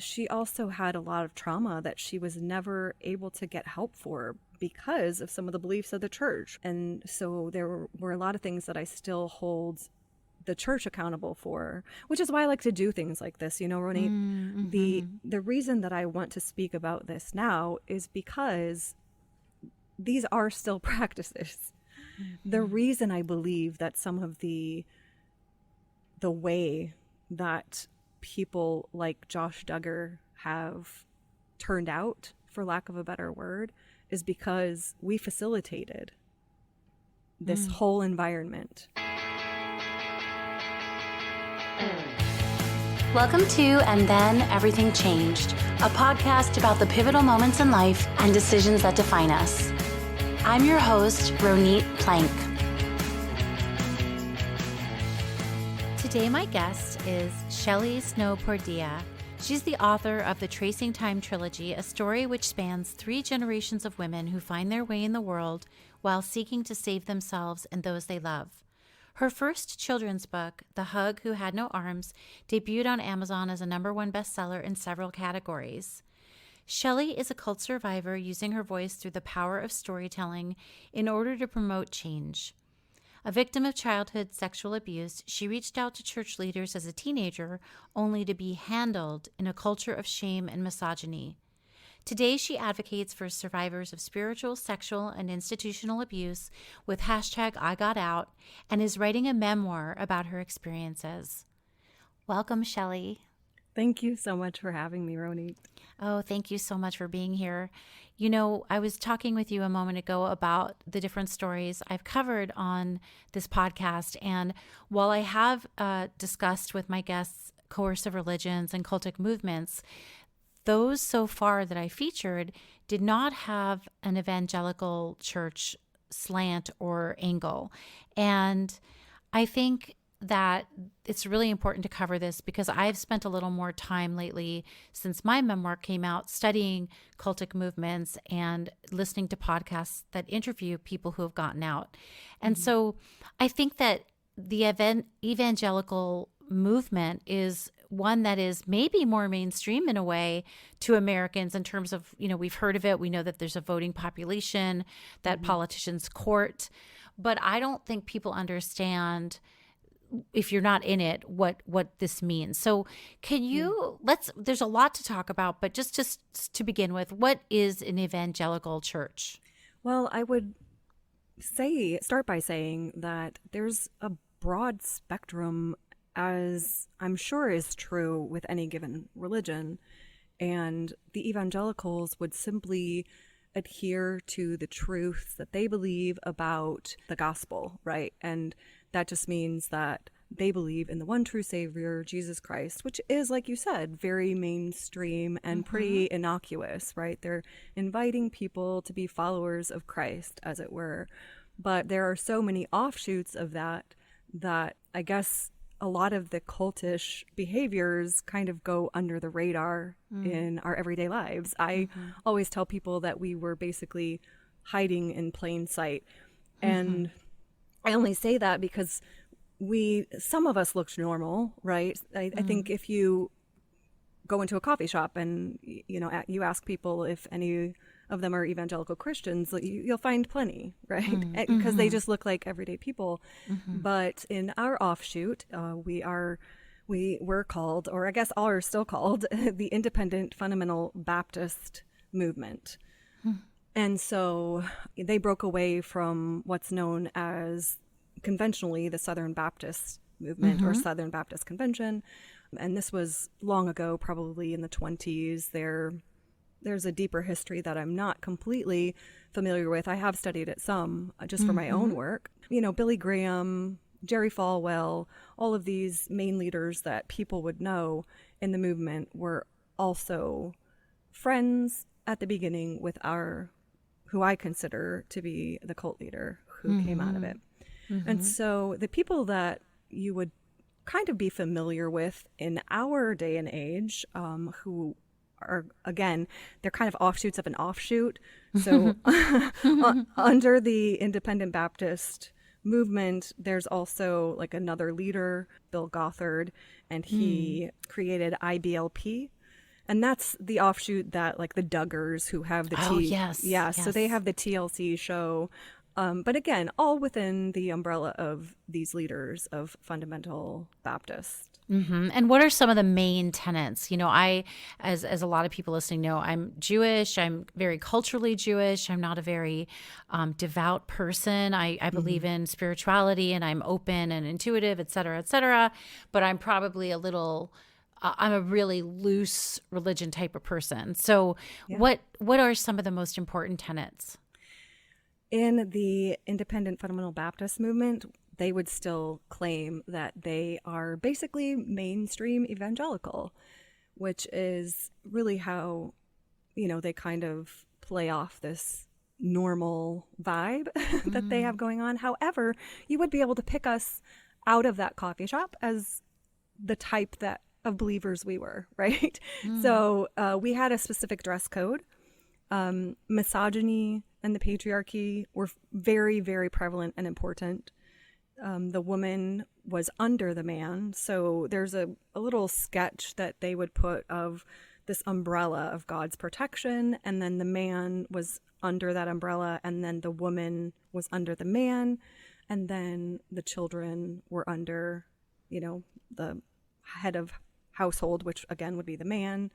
she also had a lot of trauma that she was never able to get help for because of some of the beliefs of the church. And so there were a lot of things that I still hold the church accountable for, which is why I like to do things like this. You know, Ronit, the reason that I want to speak about this now is because these are still practices. The reason I believe that some of the way that people like Josh Duggar have turned out, for lack of a better word, is because we facilitated this whole environment. Welcome to And Then Everything Changed, a podcast about the pivotal moments in life and decisions that define us. I'm your host, Ronit Plank. Today, my guest is Shelly Snow Pordea. She's the author of the Tracing Time trilogy, a story which spans 3 generations of women who find their way in the world while seeking to save themselves and those they love. Her first children's book, The Hug Who Had No Arms, debuted on Amazon as a #1 bestseller in several categories. Shelly is a cult survivor using her voice through the power of storytelling in order to promote change. A victim of childhood sexual abuse, she reached out to church leaders as a teenager only to be handled in a culture of shame and misogyny. Today, she advocates for survivors of spiritual, sexual, and institutional abuse with #IGotOut and is writing a memoir about her experiences. Welcome, Shelly. Thank you so much for having me, Ronit. Oh, thank you so much for being here. You know, I was talking with you a moment ago about the different stories I've covered on this podcast. And while I have discussed with my guests coercive religions and cultic movements, those so far that I featured did not have an evangelical church slant or angle. And I think that it's really important to cover this because I've spent a little more time lately since my memoir came out studying cultic movements and listening to podcasts that interview people who have gotten out. And so I think that the evangelical movement is one that is maybe more mainstream in a way to Americans in terms of, you know, we've heard of it. We know that there's a voting population that politicians court, but I don't think people understand, if you're not in it, what this means. So can you, there's a lot to talk about, but just to begin with, what is an evangelical church? Well, I would start by saying that there's a broad spectrum, as I'm sure is true with any given religion, and the evangelicals would simply adhere to the truths that they believe about the gospel, right? And that just means that they believe in the one true Savior, Jesus Christ, which is, like you said, very mainstream and pretty innocuous, right? They're inviting people to be followers of Christ, as it were. But there are so many offshoots of that I guess a lot of the cultish behaviors kind of go under the radar in our everyday lives. I always tell people that we were basically hiding in plain sight. And I only say that because some of us looked normal, right? I think if you go into a coffee shop and, you know, you ask people if any of them are evangelical Christians, you'll find plenty, right? Because they just look like everyday people. But in our offshoot, we were called, or I guess are still called, the Independent Fundamental Baptist Movement. And so they broke away from what's known as conventionally the Southern Baptist Movement or Southern Baptist Convention. And this was long ago, probably in the 20s. There's a deeper history that I'm not completely familiar with. I have studied it some just for my own work. You know, Billy Graham, Jerry Falwell, all of these main leaders that people would know in the movement were also friends at the beginning with who I consider to be the cult leader who came out of it. And so the people that you would kind of be familiar with in our day and age, who are, again, they're kind of offshoots of an offshoot. So under the Independent Baptist movement, there's also like another leader, Bill Gothard, and he created IBLP, And that's the offshoot that like the Duggars who have the Oh, yes. yeah, so they Yes. have the TLC show. But again, all within the umbrella of these leaders of fundamental Baptist. And what are some of the main tenets? You know, as a lot of people listening know, I'm Jewish. I'm very culturally Jewish. I'm not a very devout person. I believe in spirituality, and I'm open and intuitive, et cetera, et cetera. But I'm probably a little. I'm a really loose religion type of person. So, Yeah. what are some of the most important tenets? In the independent fundamental Baptist movement, they would still claim that they are basically mainstream evangelical, which is really how, they kind of play off this normal vibe that they have going on. However, you would be able to pick us out of that coffee shop as the type that of believers we were, right? So we had a specific dress code. Misogyny and the patriarchy were very, very prevalent and important. The woman was under the man. So there's a little sketch that they would put of this umbrella of God's protection, and then the man was under that umbrella, and then the woman was under the man, and then the children were under, the head of household, which again would be the man.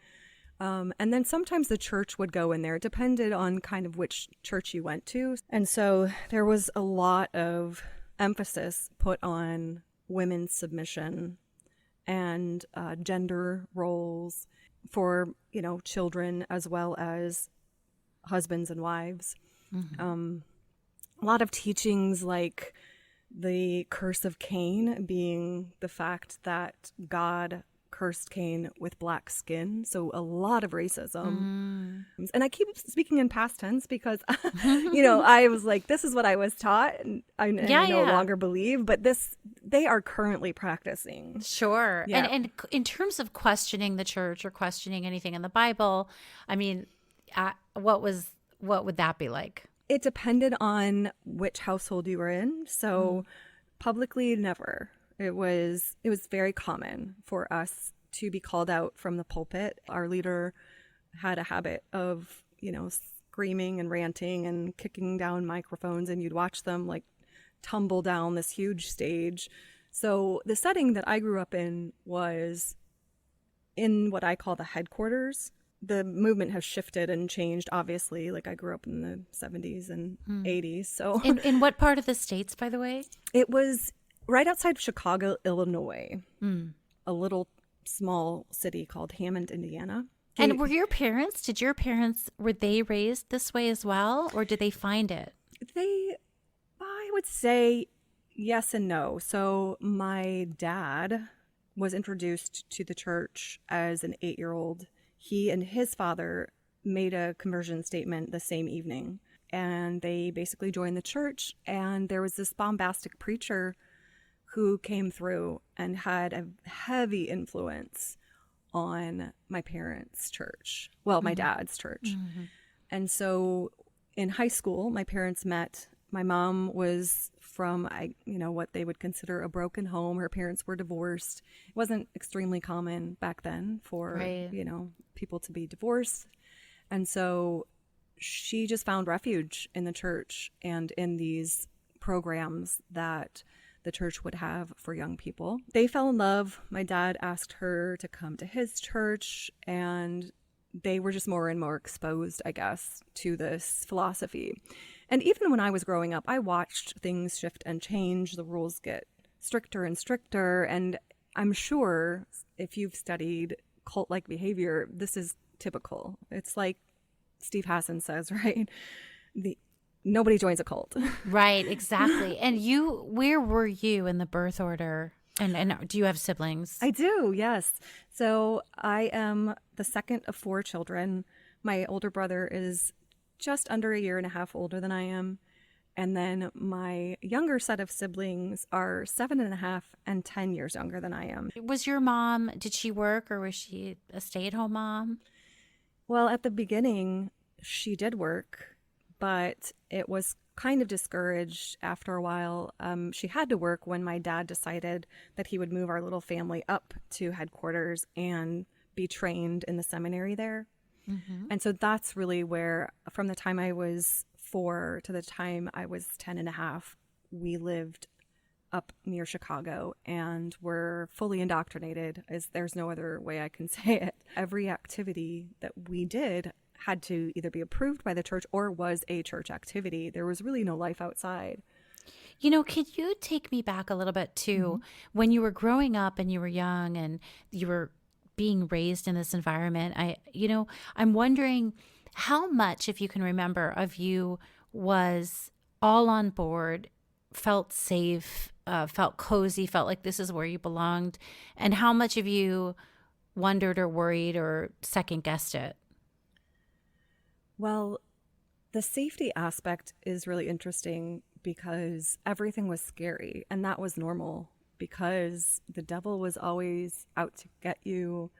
And then sometimes the church would go in there. It depended on kind of which church you went to. And so there was a lot of emphasis put on women's submission and gender roles for, children as well as husbands and wives. A lot of teachings like the curse of Cain being the fact that God cursed Cain with black skin. So a lot of racism. And I keep speaking in past tense because, I was like, this is what I was taught and I no longer believe, but they are currently practicing. Sure. Yeah. And in terms of questioning the church or questioning anything in the Bible, I mean, what would that be like? It depended on which household you were in. So publicly, never. It was very common for us to be called out from the pulpit. Our leader had a habit of, screaming and ranting and kicking down microphones, and you'd watch them like tumble down this huge stage. So the setting that I grew up in was in what I call the headquarters. The movement has shifted and changed, obviously. Like I grew up in the 70s and 80s. So in what part of the States, by the way? It was right outside of Chicago, Illinois, a little small city called Hammond, Indiana. And were they raised this way as well, or did they find it? I would say yes and no. So my dad was introduced to the church as an 8-year-old. He and his father made a conversion statement the same evening, and they basically joined the church. And there was this bombastic preacher who came through and had a heavy influence on my parents' church. Well, my dad's church. And so in high school, my parents met. My mom was from, what they would consider a broken home. Her parents were divorced. It wasn't extremely common back then for, people to be divorced. And so she just found refuge in the church and in these programs that the church would have for young people. They fell in love. My dad asked her to come to his church, and they were just more and more exposed, I guess, to this philosophy. And even when I was growing up, I watched things shift and change. The rules get stricter and stricter. And I'm sure if you've studied cult-like behavior, this is typical. It's like Steve Hassan says, right? Nobody joins a cult. Right, exactly. And where were you in the birth order? And do you have siblings? I do, yes. So I am the second of 4 children. My older brother is just under a year and a half older than I am. And then my younger set of siblings are 7.5 and 10 years younger than I am. Was your mom, did she work, or was she a stay-at-home mom? Well, at the beginning, she did work, but it was kind of discouraged after a while. She had to work when my dad decided that he would move our little family up to headquarters and be trained in the seminary there. Mm-hmm. And so that's really where, from the time I was 4 to the time I was 10 and a half, we lived up near Chicago and were fully indoctrinated, as there's no other way I can say it. Every activity that we did had to either be approved by the church or was a church activity. There was really no life outside. Could you take me back a little bit to when you were growing up and you were young and you were being raised in this environment? I'm wondering how much, if you can remember, of you was all on board, felt safe, felt cozy, felt like this is where you belonged, and how much of you wondered or worried or second guessed it? Well, the safety aspect is really interesting because everything was scary, and that was normal because the devil was always out to get you.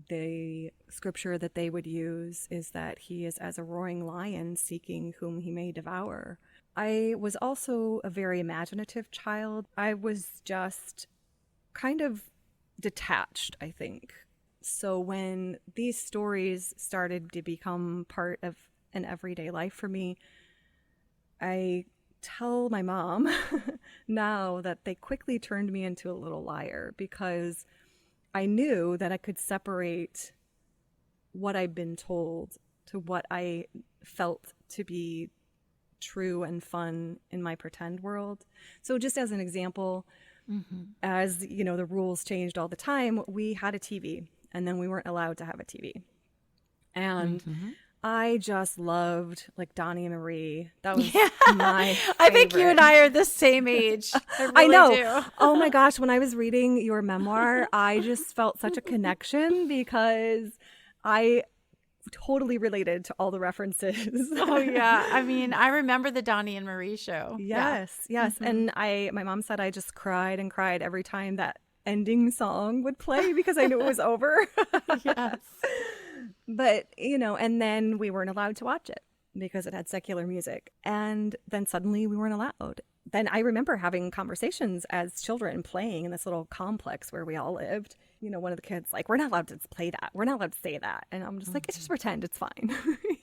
The scripture that they would use is that he is as a roaring lion seeking whom he may devour. I was also a very imaginative child. I was just kind of detached, I think. So when these stories started to become part of an everyday life for me, I tell my mom now that they quickly turned me into a little liar because I knew that I could separate what I'd been told to what I felt to be true and fun in my pretend world. So just as an example, as the rules changed all the time, we had a TV and then we weren't allowed to have a TV. And I just loved like Donnie and Marie. That was my favorite. I think you and I are the same age. I know. do. Oh my gosh, when I was reading your memoir, I just felt such a connection because I totally related to all the references. Oh yeah. I mean, I remember the Donnie and Marie show. Yes. And my mom said I just cried and cried every time that ending song would play because I knew it was over. Yes. But, and then we weren't allowed to watch it because it had secular music. And then suddenly we weren't allowed. Then I remember having conversations as children playing in this little complex where we all lived. One of the kids like, we're not allowed to play that. We're not allowed to say that. And I'm just like, it's just pretend. It's fine.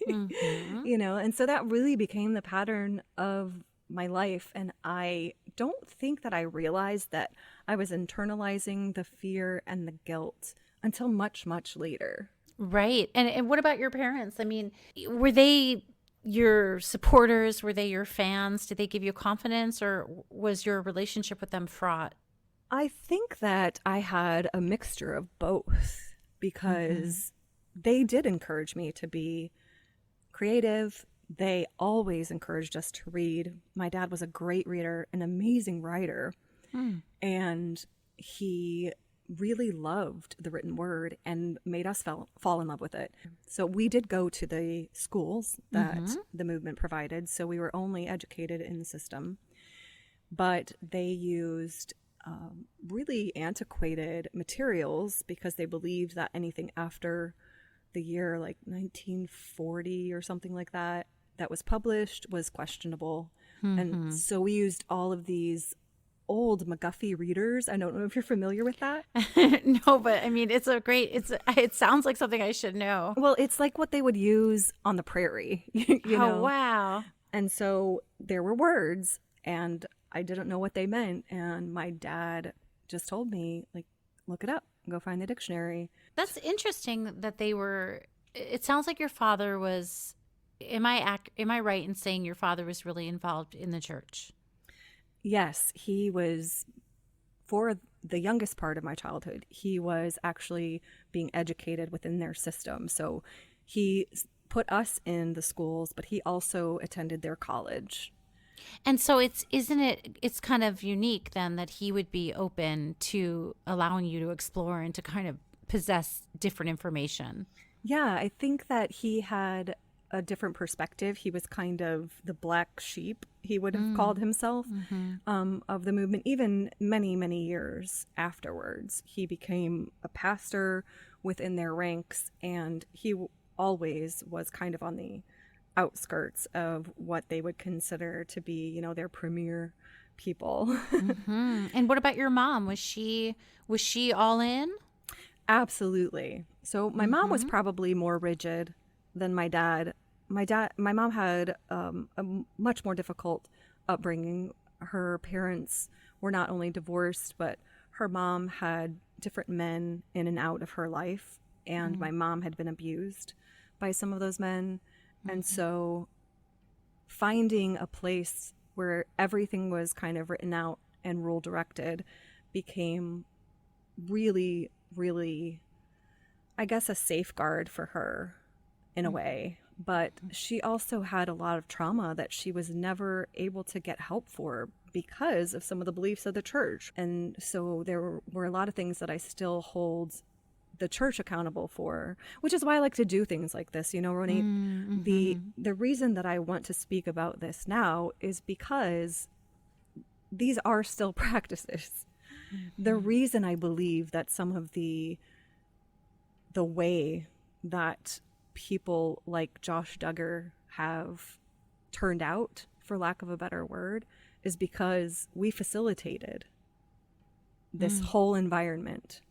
And so that really became the pattern of my life. And I don't think that I realized that I was internalizing the fear and the guilt until much, much later. Right. And what about your parents? I mean, were they your supporters? Were they your fans? Did they give you confidence, or was your relationship with them fraught? I think that I had a mixture of both because they did encourage me to be creative. They always encouraged us to read. My dad was a great reader, an amazing writer, and he really loved the written word and made us fall in love with it. So we did go to the schools that the movement provided. So we were only educated in the system, but they used really antiquated materials because they believed that anything after the year like 1940 or something like that was published was questionable. And so we used all of these old McGuffey readers. I don't know if you're familiar with that. No, but I mean, it sounds like something I should know. Well, it's like what they would use on the prairie, Oh, wow. And so there were words and I didn't know what they meant. And my dad just told me, like, look it up, go find the dictionary. That's interesting that it sounds like your father was, am I right in saying your father was really involved in the church? Yes, he was, for the youngest part of my childhood, he was actually being educated within their system. So he put us in the schools, but he also attended their college. And so it's kind of unique then that he would be open to allowing you to explore and to kind of possess different information. Yeah, I think that he had a different perspective. He was kind of the black sheep, he would have called himself, of the movement. Even many, many years afterwards, he became a pastor within their ranks, and he always was kind of on the outskirts of what they would consider to be, their premier people. And what about your mom? Was she all in? Absolutely. So my mom was probably more rigid than my dad. My mom had much more difficult upbringing. Her parents were not only divorced, but her mom had different men in and out of her life, and my mom had been abused by some of those men. And so finding a place where everything was kind of written out and rule directed became really, really, I guess, a safeguard for her in a way. But she also had a lot of trauma that she was never able to get help for because of some of the beliefs of the church. And so there were a lot of things that I still hold the church accountable for, which is why I like to do things like this. You know, Ronit, the reason that I want to speak about this now is because these are still practices. The reason I believe that some of the way that people like Josh Duggar have turned out, for lack of a better word, is because we facilitated this whole environment.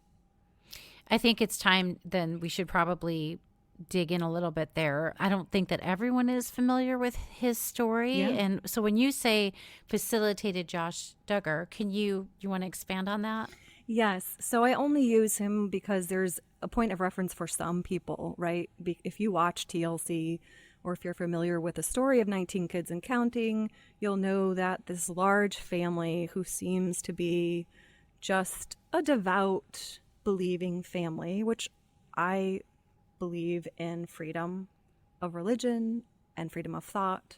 I think it's time then we should probably dig in a little bit there. I don't think that everyone is familiar with his story. Yeah. And so when you say facilitated Josh Duggar, you want to expand on that? Yes. So I only use him because there's a point of reference for some people, right? If you watch TLC, or if you're familiar with the story of 19 Kids and Counting, you'll know that this large family who seems to be just a devout, believing family, which I believe in freedom of religion and freedom of thought.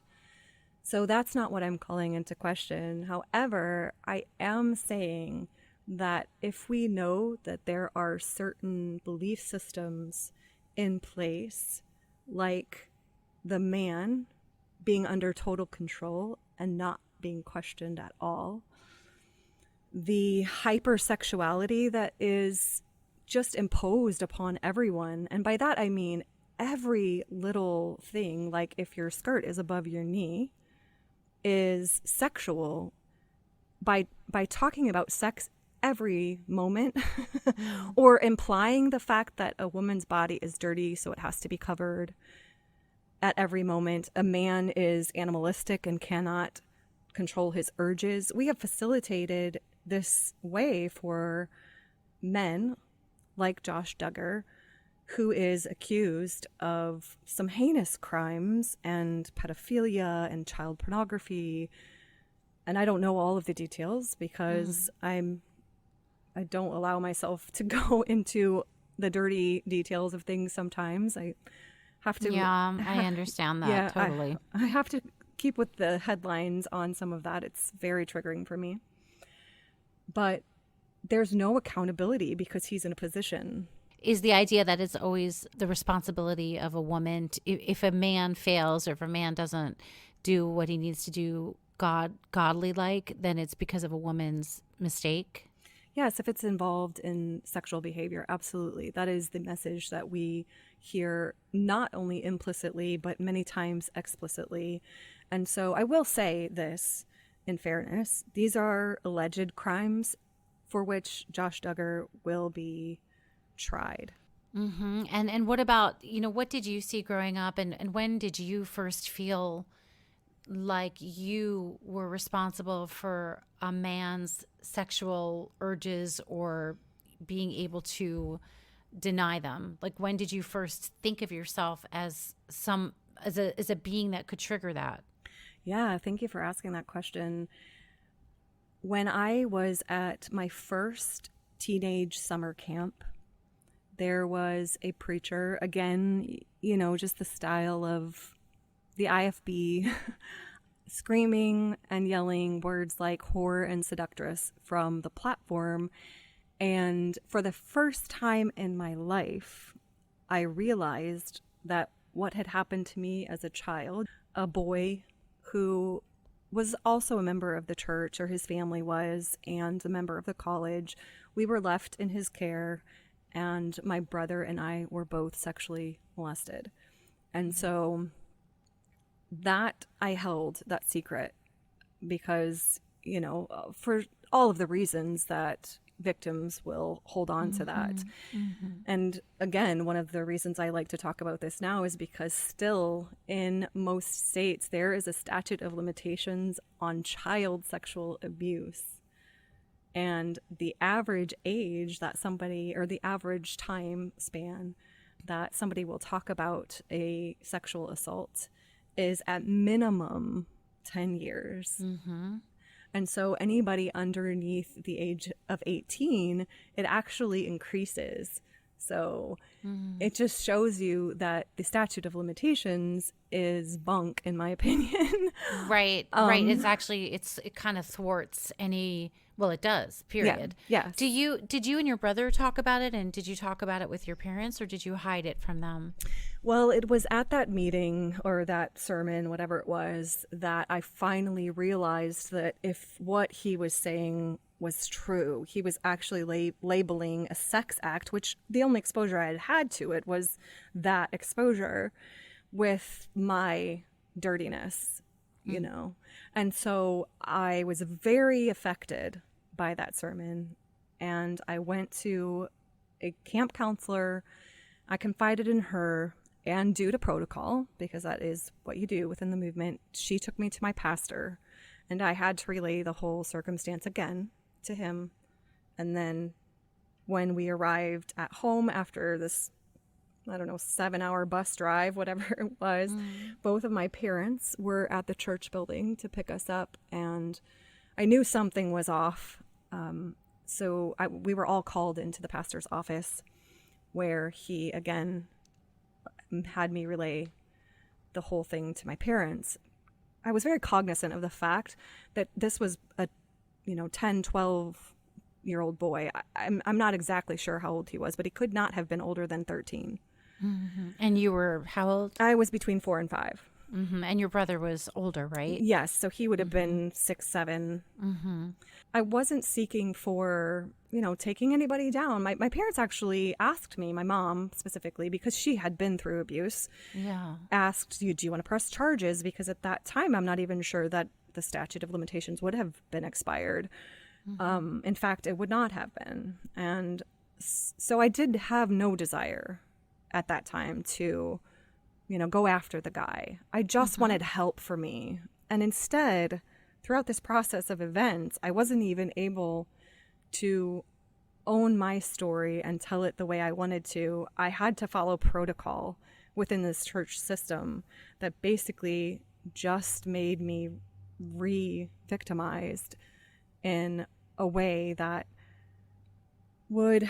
So that's not what I'm calling into question. However, I am saying that if we know that there are certain belief systems in place, like the man being under total control and not being questioned at all, the hypersexuality that is just imposed upon everyone, and by that I mean every little thing, like if your skirt is above your knee, is sexual. By talking about sex every moment or implying the fact that a woman's body is dirty so it has to be covered at every moment, a man is animalistic and cannot control his urges. We have facilitated this way for men like Josh Duggar, who is accused of some heinous crimes and pedophilia and child pornography. And I don't know all of the details because I don't allow myself to go into the dirty details of things sometimes. I have to. Yeah, I understand that totally. I have to keep with the headlines on some of that. It's very triggering for me. But there's no accountability because he's in a position. Is the idea that it's always the responsibility of a woman if a man fails or if a man doesn't do what he needs to do godly like, then it's because of a woman's mistake? Yes, if it's involved in sexual behavior, absolutely. That is the message that we hear not only implicitly, but many times explicitly. And so I will say this in fairness, these are alleged crimes for which Josh Duggar will be tried. Mm-hmm. And what about, what did you see growing up and when did you first feel like you were responsible for a man's sexual urges or being able to deny them? Like, when did you first think of yourself as a being that could trigger that? Yeah, thank you for asking that question. When I was at my first teenage summer camp, there was a preacher, again, just the style of the IFB, screaming and yelling words like whore and seductress from the platform. And for the first time in my life, I realized that what had happened to me as a child, a boy who was also a member of the church, or his family was, and a member of the college, we were left in his care, and my brother and I were both sexually molested. And so that I held that secret because, for all of the reasons that, victims will hold on to that. And again, one of the reasons I like to talk about this now is because still in most states, there is a statute of limitations on child sexual abuse. And the average age that somebody, or the average time span that somebody will talk about a sexual assault is at minimum 10 years. And so anybody underneath the age of 18, it actually increases. So it just shows you that the statute of limitations is bunk, in my opinion. Right. It's actually, it kind of thwarts any, well, it does, period. Yeah, yes. Did you and your brother talk about it, and did you talk about it with your parents, or did you hide it from them? Well, it was at that meeting or that sermon, whatever it was, that I finally realized that if what he was saying was true, he was actually labeling a sex act, which the only exposure I had had to it was that exposure, with my dirtiness, you know. And so I was very affected by that sermon, and I went to a camp counselor. I confided in her, and due to protocol, because that is what you do within the movement, she took me to my pastor, and I had to relay the whole circumstance again to him. And then when we arrived at home after this, I don't know, 7-hour bus drive, whatever it was, both of my parents were at the church building to pick us up, and I knew something was off. So we were all called into the pastor's office, where he again had me relay the whole thing to my parents. I was very cognizant of the fact that this was a 10, 12-year-old boy. I'm not exactly sure how old he was, but he could not have been older than 13. And you were how old? I was between 4 and 5. And your brother was older, right? Yes, so he would have been 6, 7. I wasn't seeking for, taking anybody down. My parents actually asked me, my mom specifically, because she had been through abuse, asked, do you want to press charges? Because at that time, I'm not even sure that the statute of limitations would have been expired. In fact, it would not have been. And so I did have no desire at that time to go after the guy. I just wanted help for me. And instead, throughout this process of events, I wasn't even able to own my story and tell it the way I wanted to. I had to follow protocol within this church system that basically just made me re-victimized in a way that would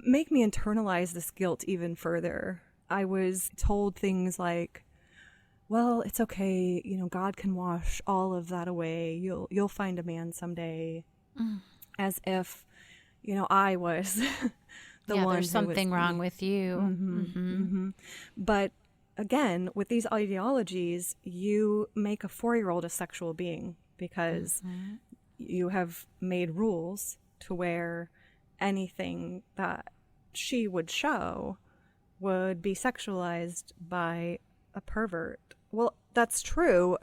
make me internalize this guilt even further. I was told things like, well, it's okay, God can wash all of that away. You'll find a man someday. As if, I was the one. There's something wrong with you. But again, with these ideologies, you make a 4-year-old a sexual being because you have made rules to where anything that she would show would be sexualized by a pervert. Well, that's true,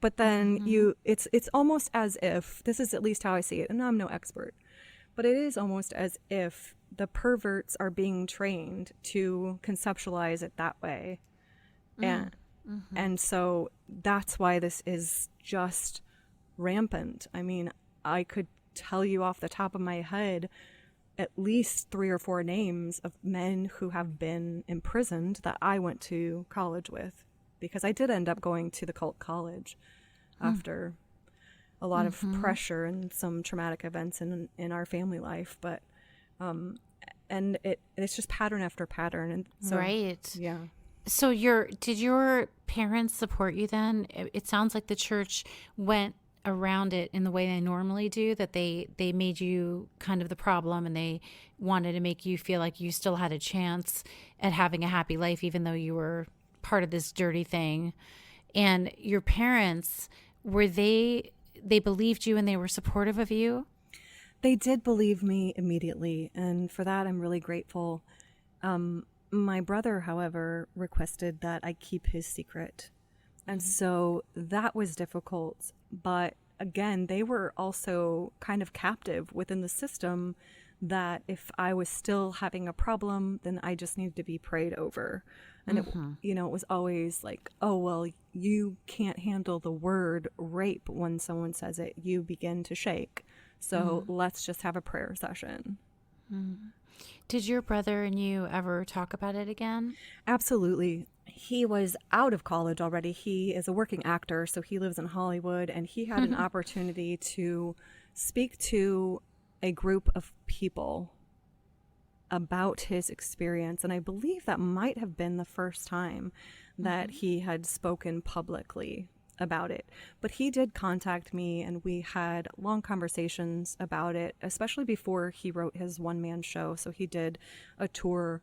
but then it's almost as if, this is at least how I see it, and I'm no expert, but it is almost as if the perverts are being trained to conceptualize it that way. And so that's why this is just rampant. I mean, I could tell you off the top of my head at least 3 or 4 names of men who have been imprisoned that I went to college with, because I did end up going to the cult college after a lot of pressure and some traumatic events in our family life. But and it's just pattern after pattern. And so, right. Yeah. So did your parents support you then? It sounds like the church went around it in the way they normally do, that they made you kind of the problem, and they wanted to make you feel like you still had a chance at having a happy life, even though you were part of this dirty thing. And your parents, were they believed you and they were supportive of you? They did believe me immediately, and for that I'm really grateful. My brother, however, requested that I keep his secret. And so that was difficult, but again, they were also kind of captive within the system, that if I was still having a problem, then I just needed to be prayed over. And it was always like, oh, well, you can't handle the word rape when someone says it. You begin to shake. So let's just have a prayer session. Did your brother and you ever talk about it again? Absolutely. He was out of college already. He is a working actor, so he lives in Hollywood, and he had an opportunity to speak to a group of people about his experience. And I believe that might have been the first time that he had spoken publicly about it. But he did contact me, and we had long conversations about it, especially before he wrote his one-man show. So he did a tour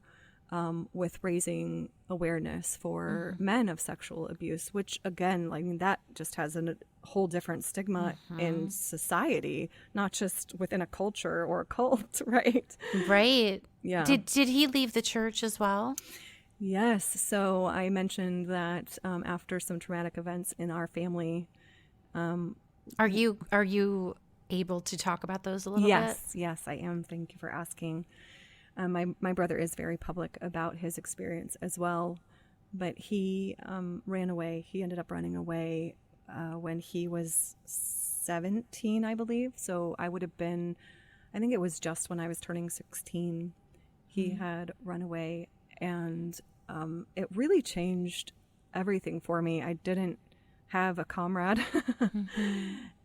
with raising awareness for men of sexual abuse, which again, I mean, that just has a whole different stigma in society, not just within a culture or a cult, right? Right. Yeah. Did he leave the church as well? Yes. So I mentioned that after some traumatic events in our family. Are you able to talk about those a little bit? Yes, I am. Thank you for asking. My brother is very public about his experience as well, but he ran away. He ended up running away when he was 17, I believe. So I would have been, I think it was just when I was turning 16. He had run away, and it really changed everything for me. I didn't have a comrade.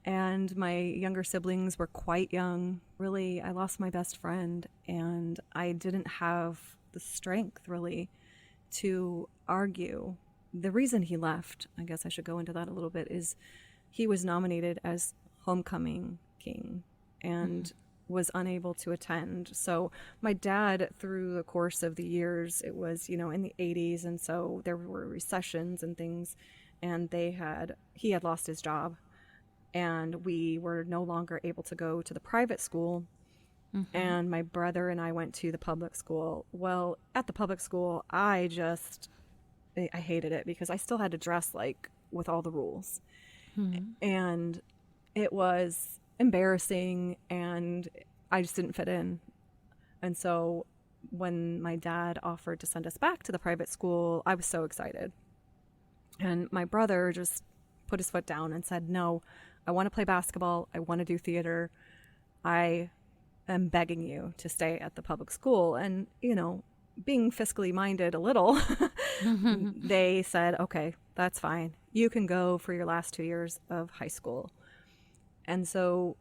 And my younger siblings were quite young. Really, I lost my best friend, and I didn't have the strength really to argue. The reason he left, I guess I should go into that a little bit, is he was nominated as homecoming king and was unable to attend. So my dad, through the course of the years, it was, in the 80s, and so there were recessions and things, and he had lost his job, and we were no longer able to go to the private school. And my brother and I went to the public school. Well, at the public school, I hated it because I still had to dress like with all the rules. And it was embarrassing, and I just didn't fit in. And so when my dad offered to send us back to the private school, I was so excited. And my brother just put his foot down and said, no, I want to play basketball. I want to do theater. I am begging you to stay at the public school. And, being fiscally minded a little, they said, okay, that's fine. You can go for your last 2 years of high school. And so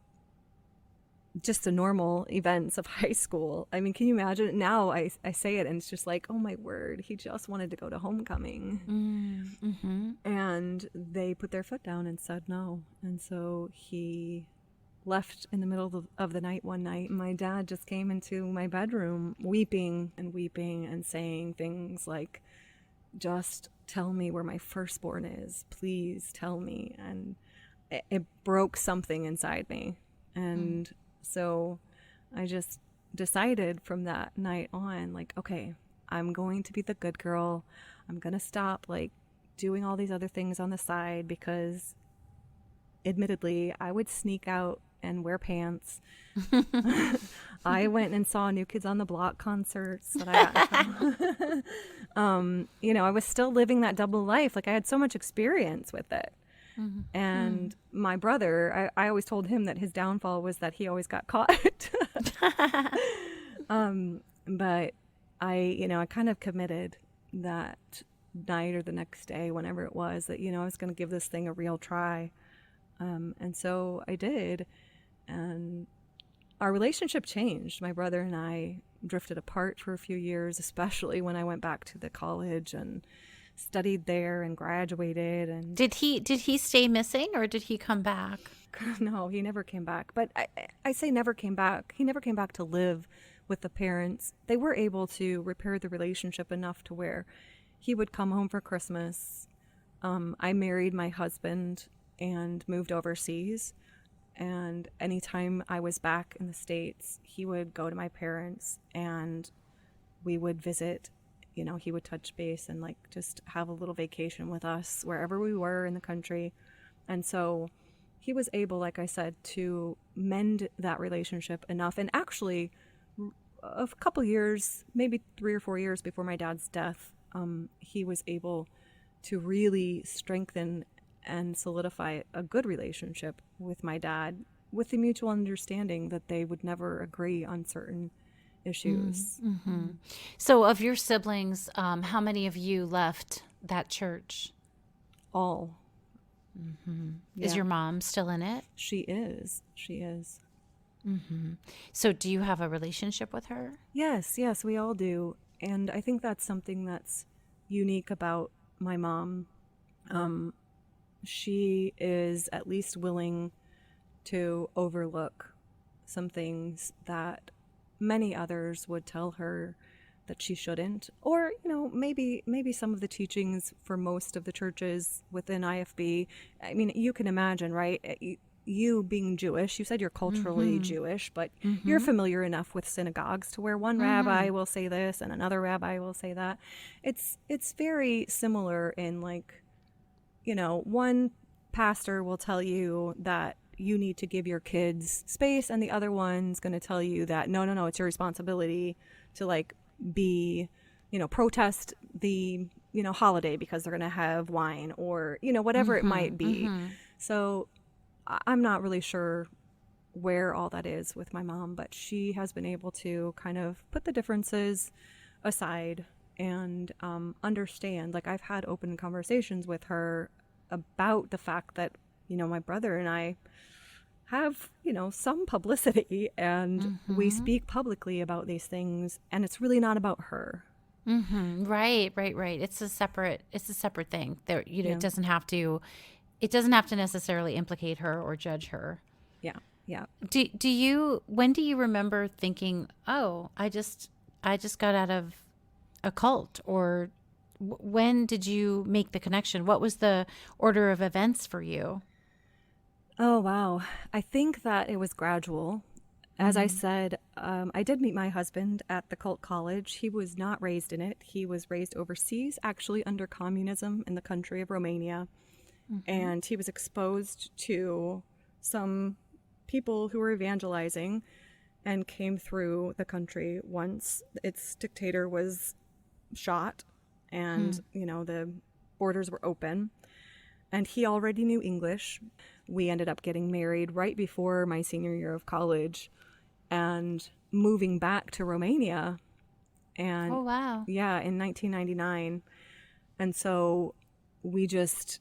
just the normal events of high school. I mean, can you imagine? Now I say it, and it's just like, oh my word, he just wanted to go to homecoming. And they put their foot down and said no. And so he left in the middle of the night one night. My dad just came into my bedroom weeping and saying things like, just tell me where my firstborn is. Please tell me. And it broke something inside me. And so I just decided from that night on, like, okay, I'm going to be the good girl. I'm going to stop doing all these other things on the side, because admittedly, I would sneak out and wear pants. I went and saw New Kids on the Block concerts that I was still living that double life. I had so much experience with it. And my brother, I always told him that his downfall was that he always got caught. But I kind of committed that night or the next day, whenever it was, that, I was going to give this thing a real try. And so I did. And our relationship changed. My brother and I drifted apart for a few years, especially when I went back to the college and studied there and graduated. And Did he stay missing, or did he come back? No, he never came back. But I say never came back. He never came back to live with the parents. They were able to repair the relationship enough to where he would come home for Christmas. I married my husband and moved overseas. And anytime I was back in the States, he would go to my parents and we would visit. He would touch base and just have a little vacation with us wherever we were in the country. And so he was able, like I said, to mend that relationship enough. And actually, a couple years, maybe 3 or 4 years before my dad's death, he was able to really strengthen and solidify a good relationship with my dad, with the mutual understanding that they would never agree on certain issues. Mm-hmm. So, of your siblings, how many of you left that church? All. Mm-hmm. Yeah. Is your mom still in it? She is. She is. Mm-hmm. So, do you have a relationship with her? Yes, yes, we all do. And I think that's something that's unique about my mom. She is at least willing to overlook some things that many others would tell her that she shouldn't, or maybe some of the teachings for most of the churches within IFB. I mean, you can imagine, right? You being Jewish, you said you're culturally Jewish, but you're familiar enough with synagogues to where one rabbi will say this and another rabbi will say that. It's very similar in, like, one pastor will tell you that you need to give your kids space, and the other one's going to tell you that no, it's your responsibility to, like, be, protest the, holiday because they're going to have wine, or, whatever it might be. So I'm not really sure where all that is with my mom, but she has been able to kind of put the differences aside and understand. Like, I've had open conversations with her about the fact that, my brother and I have, some publicity, and we speak publicly about these things, and it's really not about her. Right. It's a separate thing. There, Yeah. it doesn't have to necessarily implicate her or judge her. Yeah. When do you remember thinking, oh, I just got out of a cult? Or when did you make the connection? What was the order of events for you? Oh, wow. I think that it was gradual. As I said, I did meet my husband at the cult college. He was not raised in it. He was raised overseas, actually under communism in the country of Romania. And he was exposed to some people who were evangelizing and came through the country once its dictator was shot and, the borders were open. And he already knew English. We ended up getting married right before my senior year of college and moving back to Romania. And Oh, wow. yeah, in 1999. And so we just,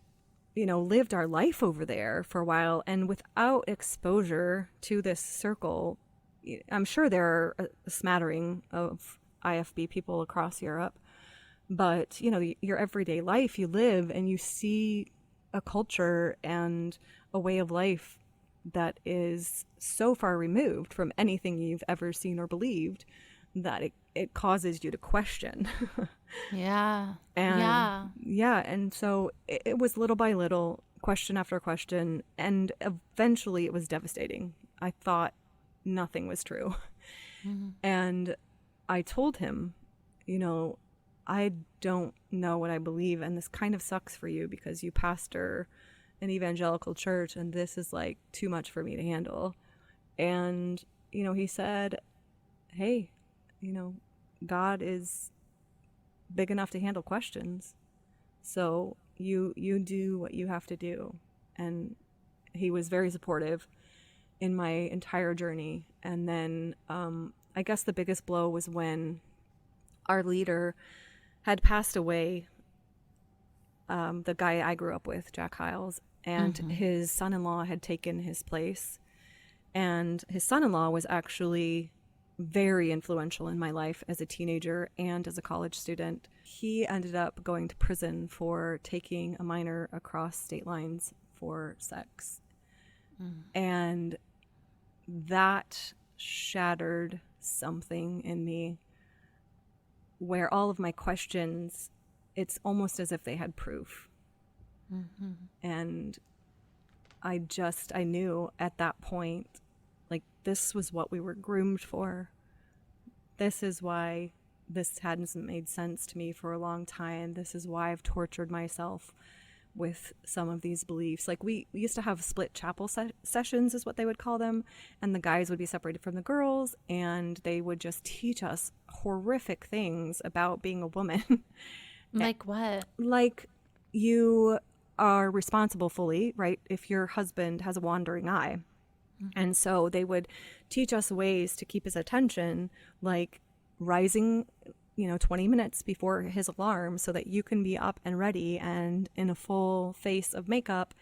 lived our life over there for a while. And without exposure to this circle, I'm sure there are a smattering of IFB people across Europe. But, your everyday life, you live and you see a culture and a way of life that is so far removed from anything you've ever seen or believed that it causes you to question. Yeah. And and so it was little by little, question after question, and eventually it was devastating. I thought nothing was true. And I told him, I don't know what I believe, and this kind of sucks for you because you pastor an evangelical church, and this is, like, too much for me to handle. And, he said, hey, God is big enough to handle questions. So you do what you have to do. And he was very supportive in my entire journey. And then I guess the biggest blow was when our leader had passed away, the guy I grew up with, Jack Hiles, and his son-in-law had taken his place. And his son-in-law was actually very influential in my life as a teenager and as a college student. He ended up going to prison for taking a minor across state lines for sex. And that shattered something in me where all of my questions, it's almost as if they had proof. And I knew at that point, like, this was what we were groomed for. This is why this hadn't made sense to me for a long time. This is why I've tortured myself with some of these beliefs. Like we used to have split chapel sessions is what they would call them. And the guys would be separated from the girls, and they would just teach us horrific things about being a woman. Like what? Like you are responsible fully, right? If your husband has a wandering eye. And so they would teach us ways to keep his attention, like rising, 20 minutes before his alarm so that you can be up and ready and in a full face of makeup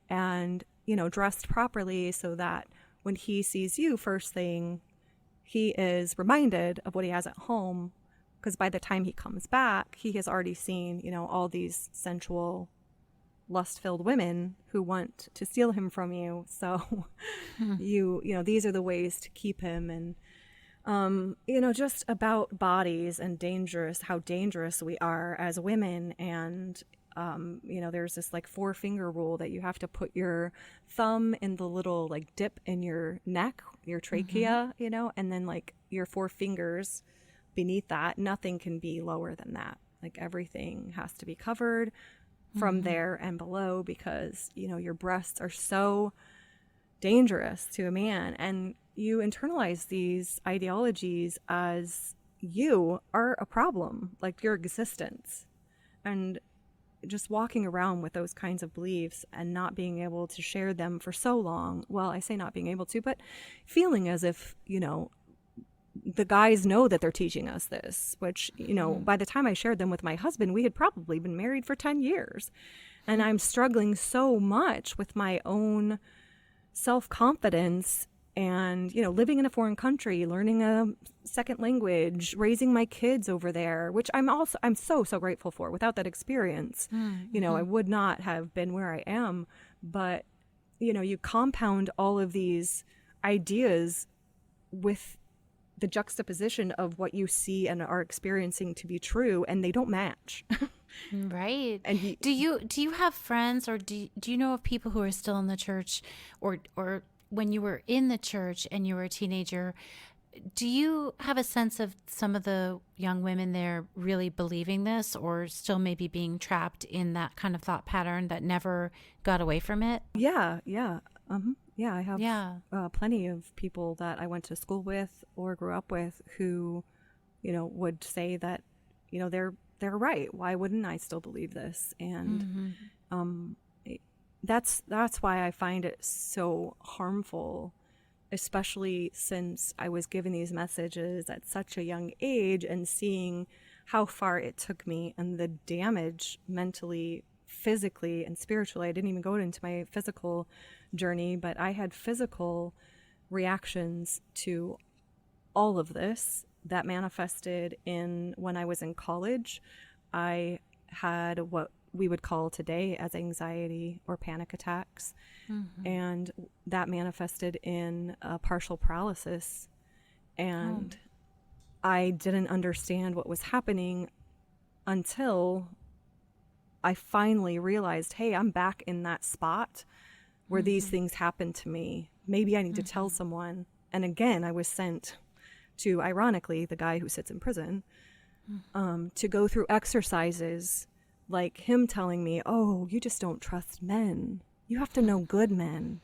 and, dressed properly so that when he sees you first thing, he is reminded of what he has at home. Because by the time he comes back, he has already seen, all these sensual, lust-filled women who want to steal him from you. So these are the ways to keep him. And just about bodies and how dangerous we are as women. And there's this like 4-finger rule that you have to put your thumb in the little like dip in your neck, your trachea, and then like your 4 fingers beneath that. Nothing can be lower than that. Like everything has to be covered from there and below, because your breasts are so dangerous to a man, and you internalize these ideologies as you are a problem, like your existence. And just walking around with those kinds of beliefs and not being able to share them for so long, well, I say not being able to, but feeling as if the guys know that they're teaching us this, which, by the time I shared them with my husband, we had probably been married for 10 years. And I'm struggling so much with my own self-confidence and, living in a foreign country, learning a second language, raising my kids over there, which I'm so, so grateful for. Without that experience, I would not have been where I am. But, you compound all of these ideas with the juxtaposition of what you see and are experiencing to be true, and they don't match. Right. And do you have friends, or do you know of people who are still in the church, or when you were in the church and you were a teenager, do you have a sense of some of the young women there really believing this, or still maybe being trapped in that kind of thought pattern that never got away from it? Yeah. I have plenty of people that I went to school with or grew up with who, would say that, they're right. Why wouldn't I still believe this? And that's why I find it so harmful, especially since I was given these messages at such a young age and seeing how far it took me and the damage mentally, physically, and spiritually. I didn't even go into my physical journey, but I had physical reactions to all of this that manifested in when I was in college. I had what we would call today as anxiety or panic attacks. And that manifested in partial paralysis. And I didn't understand what was happening until I finally realized, hey, I'm back in that spot where these things happened to me. Maybe I need to tell someone. And again, I was sent to, ironically, the guy who sits in prison, to go through exercises like him telling me, oh, you just don't trust men. You have to know good men.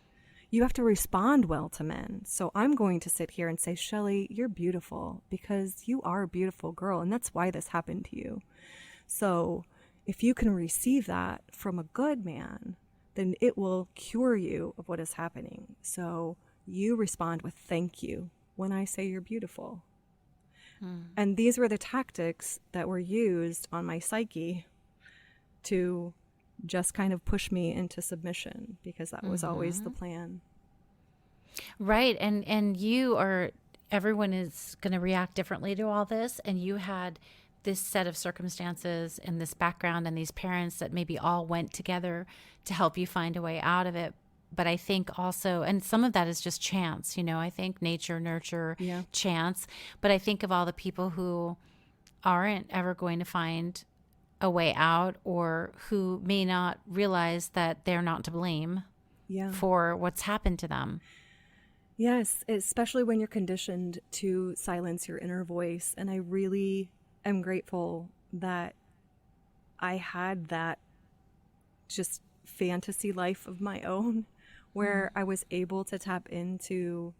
You have to respond well to men. So I'm going to sit here and say, Shelly, you're beautiful because you are a beautiful girl. And that's why this happened to you. So if you can receive that from a good man, then it will cure you of what is happening. So you respond with thank you when I say you're beautiful. And these were the tactics that were used on my psyche to just kind of push me into submission, because that was always the plan. Right. And everyone is going to react differently to all this. And you had this set of circumstances and this background and these parents that maybe all went together to help you find a way out of it. But I think also, and some of that is just chance, I think nature, nurture, chance. But I think of all the people who aren't ever going to find a way out, or who may not realize that they're not to blame for what's happened to them. Yes, especially when you're conditioned to silence your inner voice. And I really am grateful that I had that just fantasy life of my own where I was able to tap into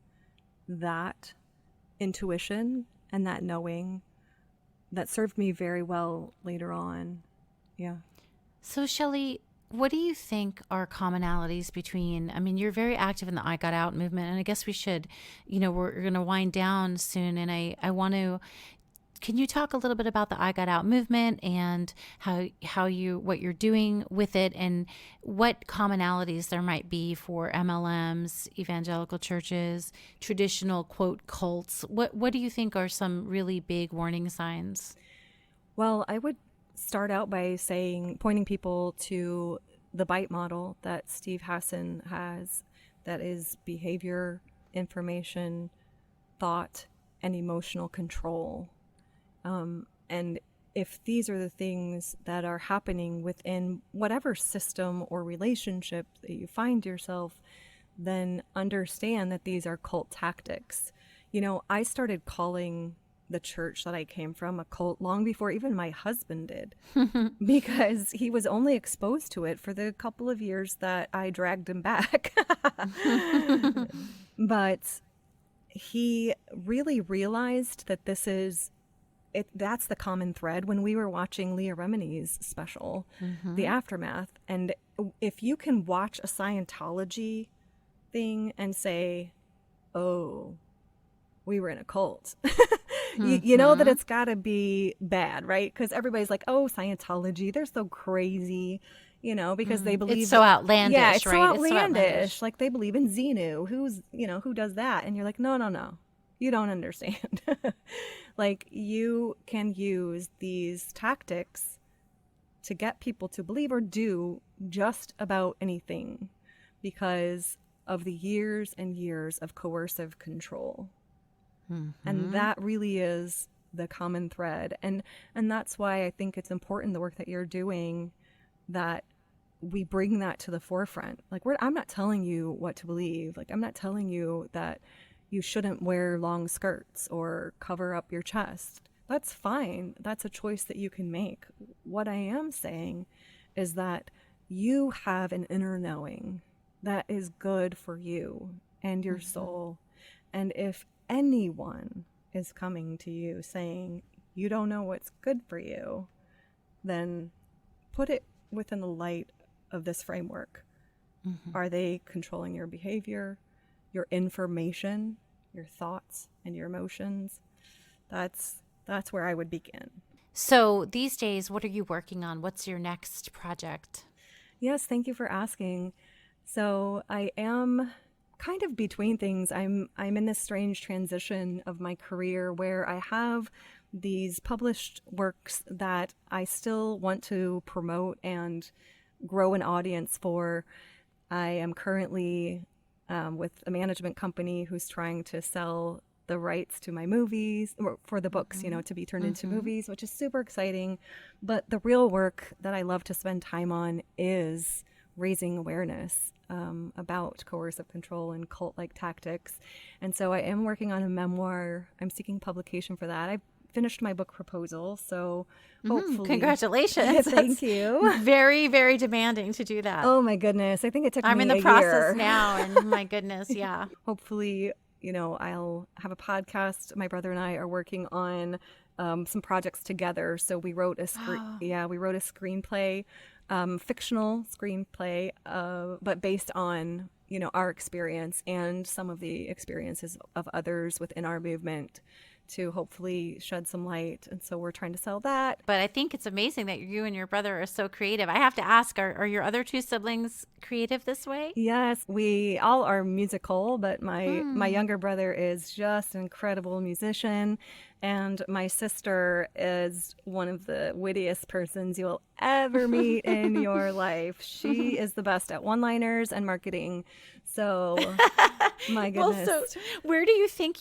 that intuition and that knowing that served me very well later on. Yeah. So, Shelly, what do you think are commonalities between, I mean, you're very active in the I Got Out movement, and I guess we should, we're going to wind down soon. And I want to, can you talk a little bit about the I Got Out movement and what you're doing with it, and what commonalities there might be for MLMs, evangelical churches, traditional quote cults? What do you think are some really big warning signs? Well, I would start out by pointing people to the BITE model that Steve Hassan has, that is behavior, information, thought, and emotional control. And if these are the things that are happening within whatever system or relationship that you find yourself, then understand that these are cult tactics. I started calling the church that I came from a cult long before even my husband did, because he was only exposed to it for the couple of years that I dragged him back. But he really realized that that's the common thread when we were watching Leah Remini's special, The Aftermath. And if you can watch a Scientology thing and say, oh, we were in a cult, you know that it's got to be bad, right? Because everybody's like, oh, Scientology, they're so crazy, because they believe it's so outlandish. Yeah, it's right? so outlandish. It's so outlandish. Like they believe in Xenu. Who does that? And you're like, no. You don't understand. Like, you can use these tactics to get people to believe or do just about anything because of the years and years of coercive control. And that really is the common thread. And that's why I think it's important, the work that you're doing, that we bring that to the forefront. Like, I'm not telling you what to believe. Like, I'm not telling you that you shouldn't wear long skirts or cover up your chest. That's fine. That's a choice that you can make. What I am saying is that you have an inner knowing that is good for you and your soul. And if anyone is coming to you saying you don't know what's good for you, then put it within the light of this framework. Are they controlling your behavior, your information, your thoughts, and your emotions? That's where I would begin. So these days, what are you working on? What's your next project? Yes, thank you for asking. So I am kind of between things. I'm in this strange transition of my career where I have these published works that I still want to promote and grow an audience for. I am currently with a management company who's trying to sell the rights to my movies, or for the books, to be turned into movies, which is super exciting. But the real work that I love to spend time on is raising awareness about coercive control and cult-like tactics. And so I am working on a memoir. I'm seeking publication for that. I finished my book proposal, so hopefully. Congratulations. Thank you. Very, very demanding to do that. Oh my goodness. I think it took me a year. I'm in the process now, and my goodness, yeah. Hopefully, I'll have a podcast. My brother and I are working on some projects together. So we wrote a screenplay, fictional screenplay, but based on, our experience and some of the experiences of others within our movement, to hopefully shed some light. And so we're trying to sell that. But I think it's amazing that you and your brother are so creative. I have to ask, are your other two siblings creative this way? Yes, we all are musical, but my younger brother is just an incredible musician. And my sister is one of the wittiest persons you'll ever meet in your life. She is the best at one-liners and marketing. So, my goodness. Well, so where do you think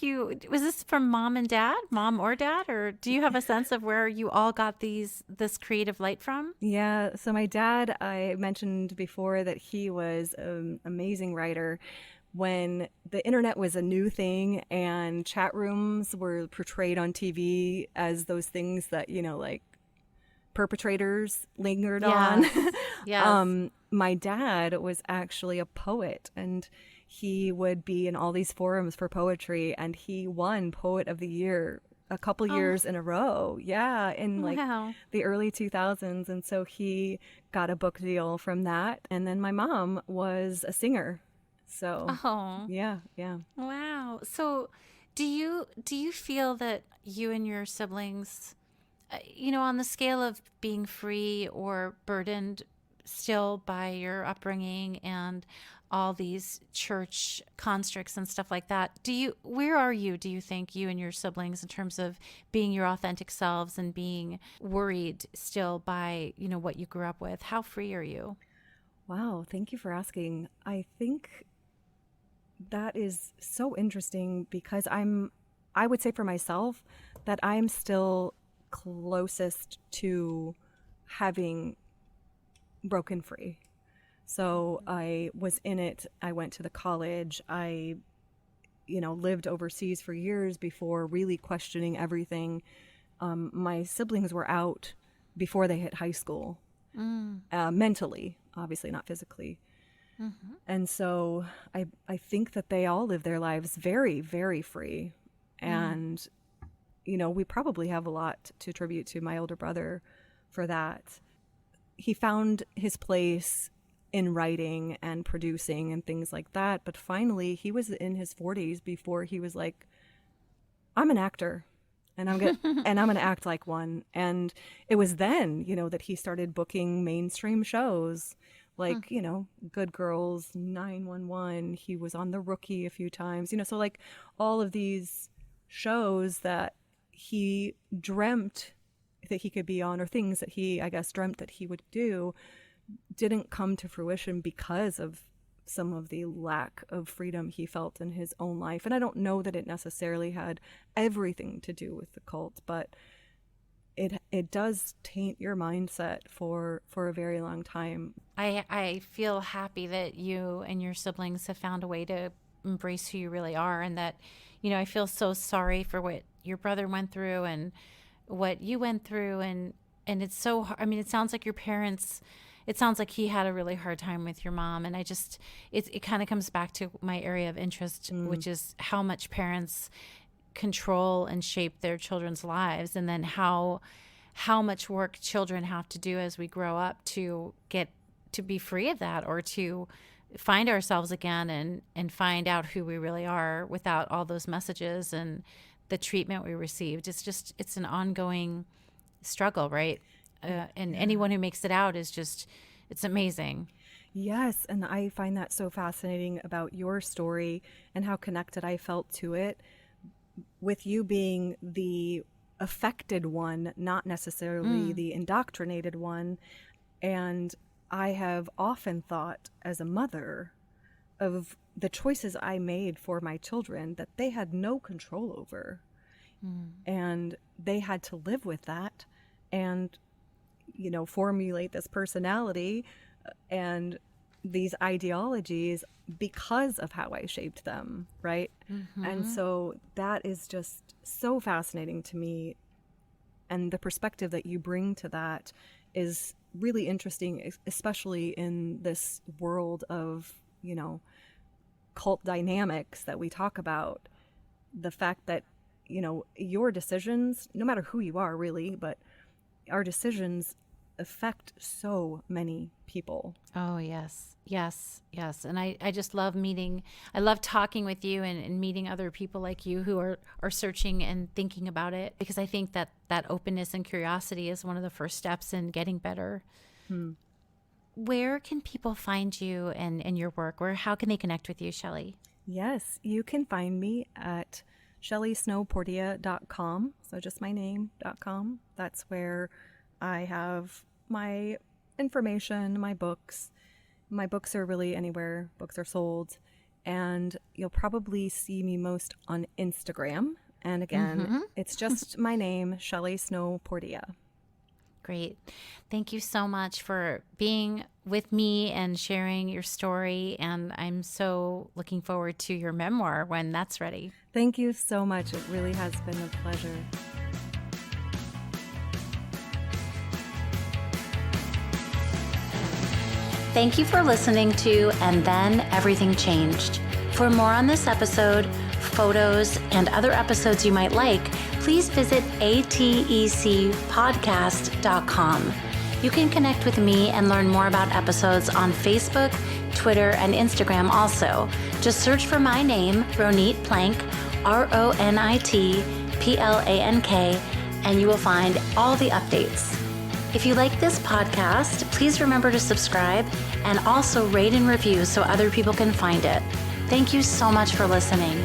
was this from mom or dad? Or do you have a sense of where you all got this creative light from? Yeah. So my dad, I mentioned before that he was an amazing writer. When the internet was a new thing and chat rooms were portrayed on TV as those things that, like perpetrators lingered on. Yes. Yes. My dad was actually a poet, and he would be in all these forums for poetry, and he won Poet of the Year a couple Oh, years in a row. Yeah, in like wow. the early 2000s. And so he got a book deal from that. And then my mom was a singer. So, Oh, yeah, yeah. wow. So, do you feel that you and your siblings, on the scale of being free or burdened still by your upbringing and all these church constructs and stuff like that, where are you, do you think, you and your siblings, in terms of being your authentic selves and being worried still by, what you grew up with? How free are you? Wow, thank you for asking. I think that is so interesting because I would say for myself that I'm still closest to having broken free. So I was in it. I went to the college. I, lived overseas for years before really questioning everything. My siblings were out before they hit high school, Mm. mentally, obviously not physically. Mm-hmm. And so I think that they all live their lives very, very free. Mm. And, we probably have a lot to attribute to my older brother for that. He found his place in writing and producing and things like that. But finally, he was in his 40s before he was like, I'm an actor and I'm gonna act like one. And it was then, that he started booking mainstream shows Hmm. like, Good Girls, 911. He was on The Rookie a few times, so like all of these shows that he dreamt that he could be on, or things that he, I guess, dreamt that he would do, didn't come to fruition because of some of the lack of freedom he felt in his own life. And I don't know that it necessarily had everything to do with the cult, but it does taint your mindset for a very long time. I feel happy that you and your siblings have found a way to embrace who you really are, and that, I feel so sorry for what your brother went through and what you went through, and it's so, I mean, it sounds like your parents, it sounds like he had a really hard time with your mom, and it kind of comes back to my area of interest, which is how much parents control and shape their children's lives, and then how much work children have to do as we grow up to get to be free of that, or to find ourselves again and find out who we really are without all those messages and the treatment we received. It's an ongoing struggle, right? And anyone who makes it out it's amazing. Yes, and I find that so fascinating about your story and how connected I felt to it, with you being the affected one, not necessarily the indoctrinated one. And I have often thought as a mother of the choices I made for my children that they had no control over. And they had to live with that and, formulate this personality and these ideologies because of how I shaped them, right? And so that is just so fascinating to me. And the perspective that you bring to that is really interesting, especially in this world of, cult dynamics that we talk about. The fact that, your decisions, no matter who you are really, but our decisions affect so many people. Oh, yes. Yes. Yes. And I just love I love talking with you and meeting other people like you who are searching and thinking about it, because I think that openness and curiosity is one of the first steps in getting better. Where can people find you and your work, or how can they connect with you, Shelly? Yes, you can find me at shellysnowpordea.com. So just my name.com. That's where I have my information, my books. My books are really anywhere books are sold. And you'll probably see me most on Instagram. And again, it's just my name, Shelly Snow Pordea. Great. Thank you so much for being with me and sharing your story. And I'm so looking forward to your memoir when that's ready. Thank you so much. It really has been a pleasure. Thank you for listening to And Then Everything Changed. For more on this episode, photos, and other episodes you might like, please visit atecpodcast.com. You can connect with me and learn more about episodes on Facebook, Twitter, and Instagram also. Just search for my name, Ronit Plank, RONITPLANK, and you will find all the updates. If you like this podcast, please remember to subscribe and also rate and review so other people can find it. Thank you so much for listening.